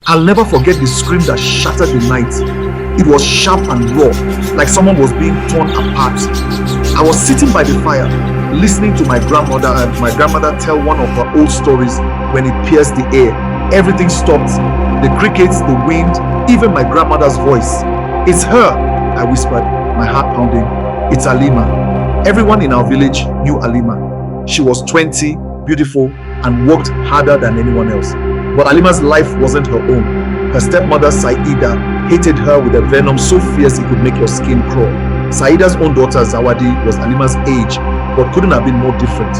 I'll never forget the scream that shattered the night. It was sharp and raw, like someone was being torn apart. I was sitting by the fire, listening to my grandmother tell one of her old stories. When it pierced the air, everything stopped. The crickets, the wind, even my grandmother's voice. "It's her," I whispered, my heart pounding. "It's Alima." Everyone in our village knew Alima. She was 20, beautiful, and worked harder than anyone else. But Alima's life wasn't her own. Her stepmother, Saida, hated her with a venom so fierce it could make your skin crawl. Saida's own daughter, Zawadi, was Alima's age, but couldn't have been more different.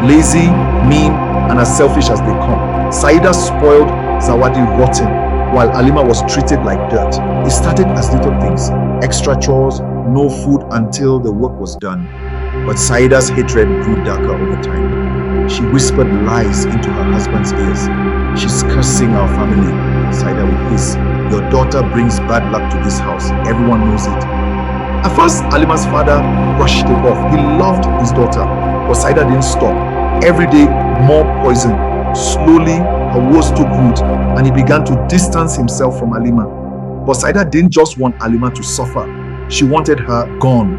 Lazy, mean, and as selfish as they come. Saida spoiled Zawadi rotten, while Alima was treated like dirt. It started as little things, extra chores, no food until the work was done. But Saida's hatred grew darker over time. She whispered lies into her husband's ears. "She's cursing our family," Saida would hiss. "Your daughter brings bad luck to this house. Everyone knows it." At first, Alima's father brushed it off. He loved his daughter, but Saida didn't stop. Every day, more poison. Slowly, her woes took root, and he began to distance himself from Alima. But Saida didn't just want Alima to suffer. She wanted her gone.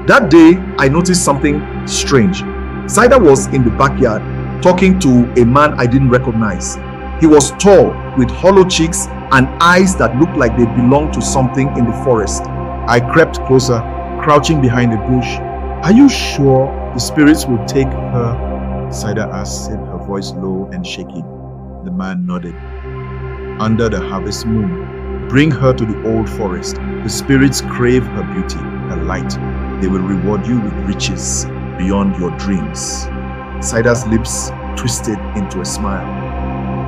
That day, I noticed something strange. Saida was in the backyard talking to a man I didn't recognize. He was tall, with hollow cheeks and eyes that looked like they belonged to something in the forest. I crept closer, crouching behind a bush. "Are you sure the spirits will take her?" Saida asked, her voice low and shaky. The man nodded. "Under the harvest moon, bring her to the old forest. The spirits crave her beauty, her light. They will reward you with riches beyond your dreams." Saida's lips twisted into a smile.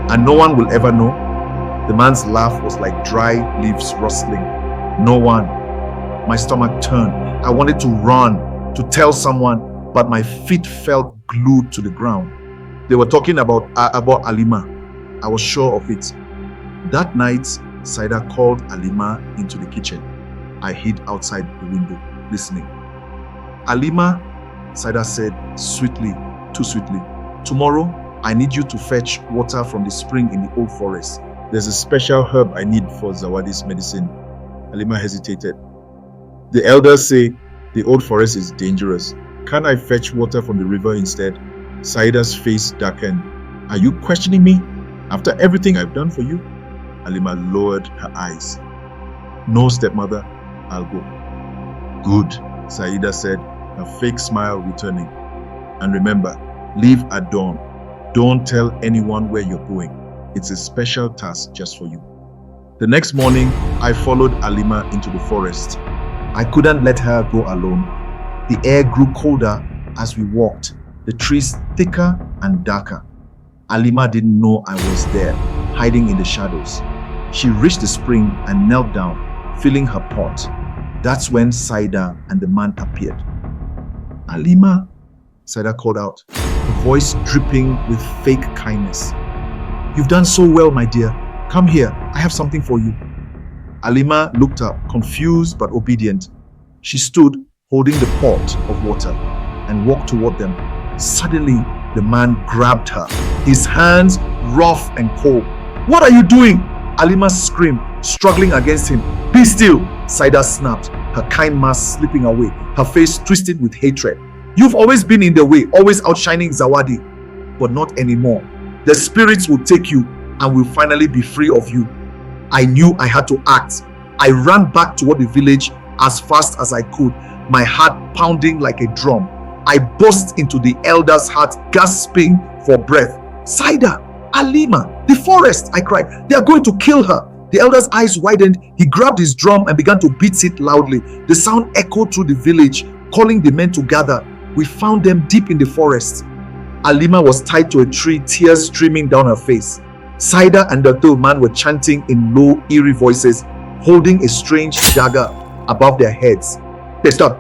"And no one will ever know?" The man's laugh was like dry leaves rustling. "No one." My stomach turned. I wanted to run, to tell someone, but my feet felt glued to the ground. They were talking about Alima. I was sure of it. That night, Saida called Alima into the kitchen. I hid outside the window, listening. "Alima," Saida said sweetly, too sweetly, "tomorrow I need you to fetch water from the spring in the old forest. There's a special herb I need for Zawadi's medicine." Alima hesitated. "The elders say the old forest is dangerous. Can't I fetch water from the river instead?" Saida's face darkened. "Are you questioning me? After everything I've done for you?" Alima lowered her eyes. "No, stepmother, I'll go." "Good," Saida said, her fake smile returning. "And remember, leave at dawn. Don't tell anyone where you're going. It's a special task just for you." The next morning, I followed Alima into the forest. I couldn't let her go alone. The air grew colder as we walked, the trees thicker and darker. Alima didn't know I was there, hiding in the shadows. She reached the spring and knelt down, filling her pot. That's when Saida and the man appeared. "Alima," Saida called out, her voice dripping with fake kindness. "You've done so well, my dear. Come here, I have something for you." Alima looked up, confused but obedient. She stood, holding the pot of water, and walked toward them. Suddenly, the man grabbed her, his hands rough and cold. "What are you doing?" Alima screamed, struggling against him. "Be still," Saida snapped, her kind mask slipping away, her face twisted with hatred. "You've always been in the way, always outshining Zawadi. But not anymore. The spirits will take you and will finally be free of you." I knew I had to act. I ran back toward the village as fast as I could, my heart pounding like a drum. I burst into the elder's hut, gasping for breath. "Saida! Alima! The forest!" I cried. "They are going to kill her!" The elder's eyes widened. He grabbed his drum and began to beat it loudly. The sound echoed through the village, calling the men to gather. We found them deep in the forest. Alima was tied to a tree, tears streaming down her face. Saida and the old man were chanting in low, eerie voices, holding a strange dagger above their heads. "They stop,"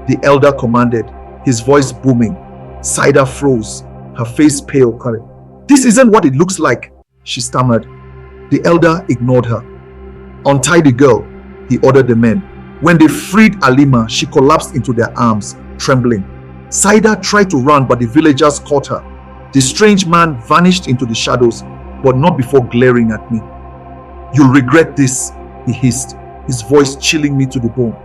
the elder commanded, his voice booming. Saida froze, her face pale. "This isn't what it looks like," she stammered. The elder ignored her. "Untie the girl," he ordered the men. When they freed Alima, she collapsed into their arms, trembling. Saida tried to run, but the villagers caught her. The strange man vanished into the shadows, but not before glaring at me. "You'll regret this," he hissed, his voice chilling me to the bone.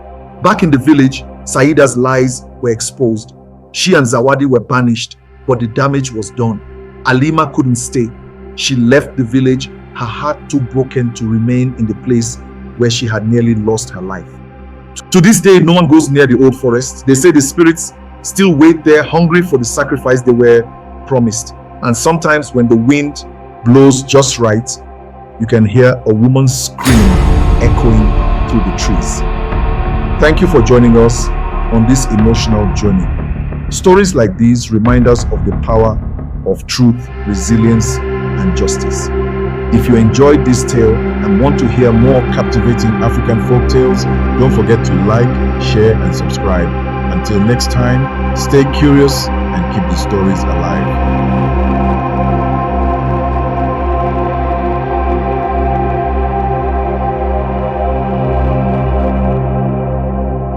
Back in the village, Saida's lies were exposed. She and Zawadi were banished, but the damage was done. Alima couldn't stay. She left the village, her heart too broken to remain in the place where she had nearly lost her life. To this day, no one goes near the old forest. They say the spirits still wait there, hungry for the sacrifice they were promised. And sometimes when the wind blows just right, you can hear a woman's scream echoing through the trees. Thank you for joining us on this emotional journey. Stories like these remind us of the power of truth, resilience, and justice. If you enjoyed this tale and want to hear more captivating African folk tales, don't forget to like, share, and subscribe. Until next time, stay curious and keep the stories alive.